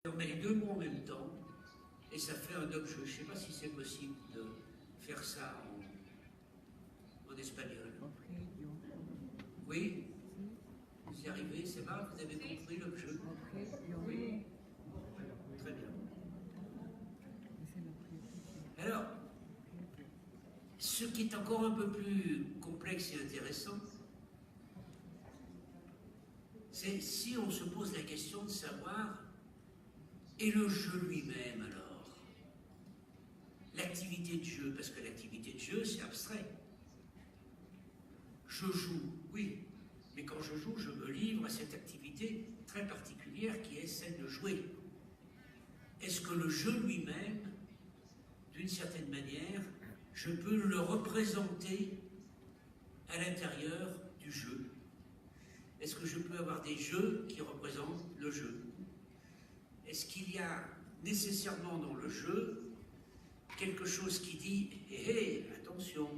On met les deux mots en même temps et ça fait un objet. Je ne sais pas si c'est possible de faire ça en espagnol. Oui? Vous y arrivez, c'est vrai? Vous avez compris l'objet? Oui. Très bien. Alors, ce qui est encore un peu plus complexe et intéressant, c'est si on se pose la question de savoir, et le jeu lui-même alors? L'activité de jeu, parce que l'activité de jeu, c'est abstrait. Je joue, oui, mais quand je joue, je me livre à cette activité très particulière qui est celle de jouer. Est-ce que le jeu lui-même, d'une certaine manière, je peux le représenter à l'intérieur du jeu? Est-ce que je peux avoir des jeux qui représentent le jeu? Est-ce qu'il y a nécessairement dans le jeu quelque chose qui dit « Hé, attention,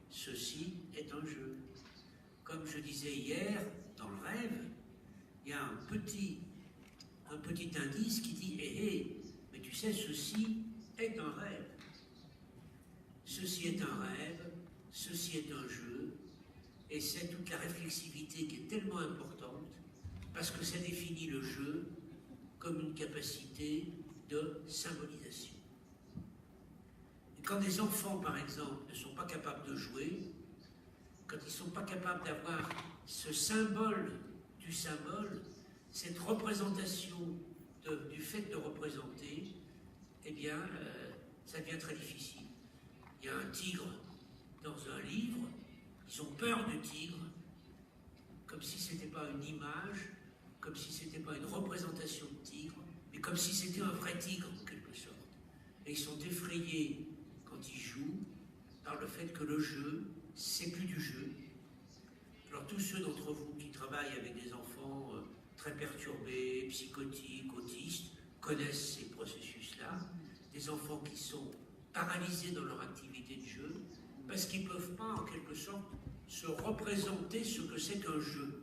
ceci est un jeu ». Comme je disais hier, dans le rêve, il y a un petit indice qui dit « Hé, mais tu sais, ceci est un rêve. Ceci est un rêve, ceci est un jeu. » Et c'est toute la réflexivité qui est tellement importante, parce que ça définit le jeu comme une capacité de symbolisation. Et quand des enfants, par exemple, ne sont pas capables de jouer, quand ils ne sont pas capables d'avoir ce symbole du symbole, cette représentation du fait de représenter, eh bien, ça devient très difficile. Il y a un tigre dans un livre, ils ont peur du tigre, comme si ce n'était pas une image, comme si ce n'était pas une représentation de tigre, mais comme si c'était un vrai tigre, en quelque sorte. Et ils sont effrayés quand ils jouent par le fait que le jeu, c'est plus du jeu. Alors tous ceux d'entre vous qui travaillent avec des enfants très perturbés, psychotiques, autistes, connaissent ces processus-là, des enfants qui sont paralysés dans leur activité de jeu, parce qu'ils ne peuvent pas, en quelque sorte, se représenter ce que c'est qu'un jeu.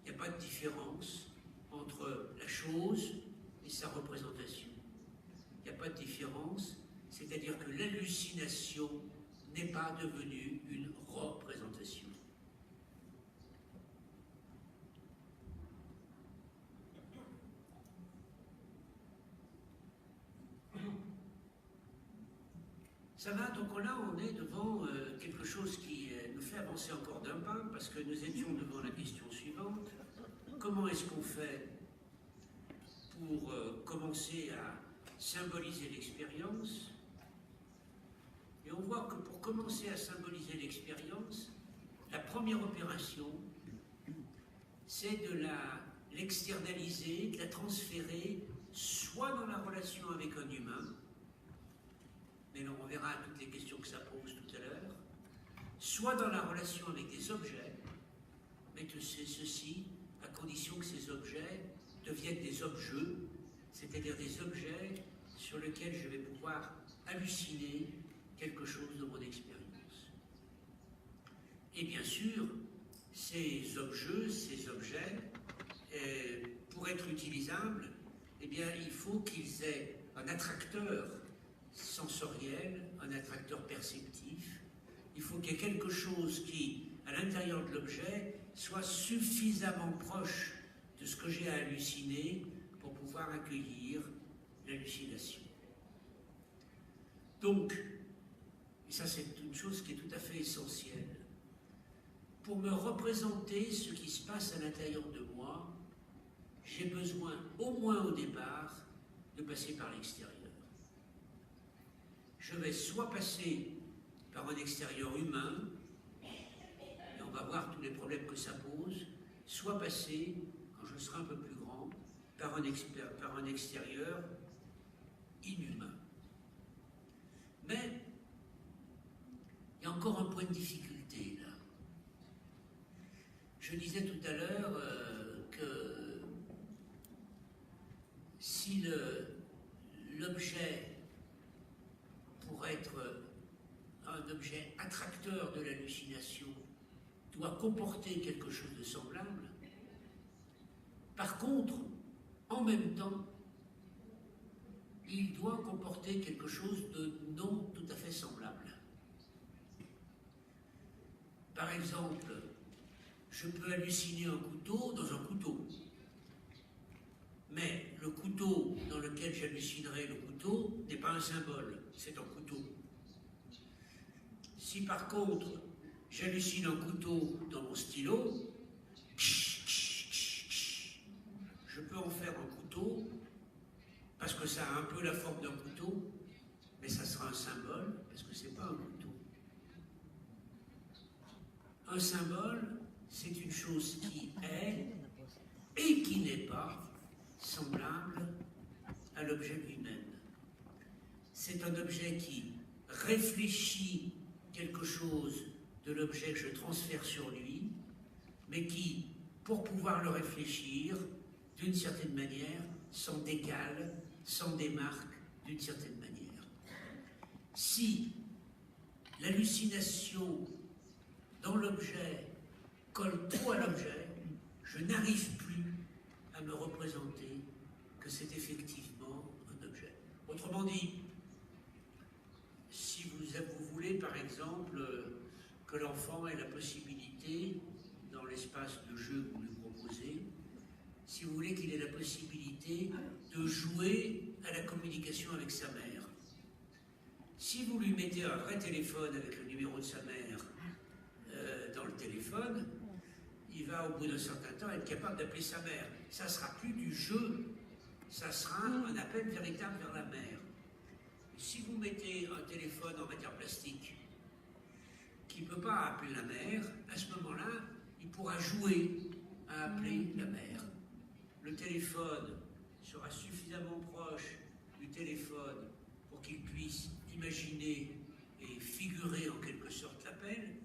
Il n'y a pas de différence entre la chose et sa représentation. Il n'y a pas de différence, c'est-à-dire que l'hallucination n'est pas devenue une représentation. Ça va, donc là on est devant quelque chose qui nous fait avancer encore d'un pas, parce que nous étions devant la question suivante. Comment est-ce qu'on fait pour commencer à symboliser l'expérience? Et on voit que pour commencer à symboliser l'expérience, la première opération, c'est de l'externaliser, de la transférer, soit dans la relation avec un humain, mais là on verra toutes les questions que ça pose tout à l'heure, soit dans la relation avec des objets, mais que c'est ceci à condition que ces objets deviennent des objets, c'est-à-dire des objets sur lesquels je vais pouvoir halluciner quelque chose de mon expérience. Et bien sûr, ces objets, pour être utilisables, eh bien, il faut qu'ils aient un attracteur sensoriel, un attracteur perceptif. Il faut qu'il y ait quelque chose qui, à l'intérieur de l'objet, soit suffisamment proche de ce que j'ai à halluciner pour pouvoir accueillir l'hallucination. Donc, et ça c'est une chose qui est tout à fait essentielle, pour me représenter ce qui se passe à l'intérieur de moi, j'ai besoin, au moins au départ, de passer par l'extérieur. Je vais soit passer par un extérieur humain, et on va voir tous les problèmes que ça pose, soit passer, quand je serai un peu plus grand, par un extérieur inhumain. Mais il y a encore un point de difficulté là. Je disais tout à l'heure que si l'objet, pour être un objet attracteur de l'hallucination, doit comporter quelque chose de semblable, par contre, en même temps, il doit comporter quelque chose de non tout à fait semblable. Par exemple, je peux halluciner un couteau dans un couteau. Mais le couteau dans lequel j'hallucinerai le couteau n'est pas un symbole, c'est un couteau. Si par contre, j'hallucine un couteau dans mon stylo, je peux en faire un couteau, parce que ça a un peu la forme d'un couteau, mais ça sera un symbole, parce que ce n'est pas un couteau. Un symbole, c'est une chose qui est et qui n'est pas semblable à l'objet lui-même. C'est un objet qui réfléchit quelque chose de l'objet que je transfère sur lui, mais qui, pour pouvoir le réfléchir, d'une certaine manière, s'en décale, s'en démarque d'une certaine manière. Si l'hallucination dans l'objet colle trop à l'objet, je n'arrive plus à me représenter que c'est effectivement un objet. Autrement dit, si vous voulez par exemple que l'enfant ait la possibilité, dans l'espace de jeu que vous lui proposez, si vous voulez qu'il ait la possibilité de jouer à la communication avec sa mère, si vous lui mettez un vrai téléphone avec le numéro de sa mère dans le téléphone, il va au bout d'un certain temps être capable d'appeler sa mère. Ça ne sera plus du jeu, ça sera un appel véritable vers la mère. Si vous mettez un téléphone en matière plastique qui ne peut pas appeler la mère, à ce moment-là, il pourra jouer à appeler la mère. Le téléphone sera suffisamment proche du téléphone pour qu'il puisse imaginer et figurer en quelque sorte l'appel,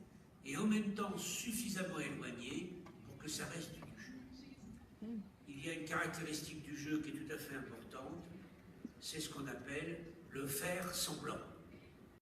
et en même temps suffisamment éloigné pour que ça reste du jeu. Il y a une caractéristique du jeu qui est tout à fait importante, c'est ce qu'on appelle le faire semblant.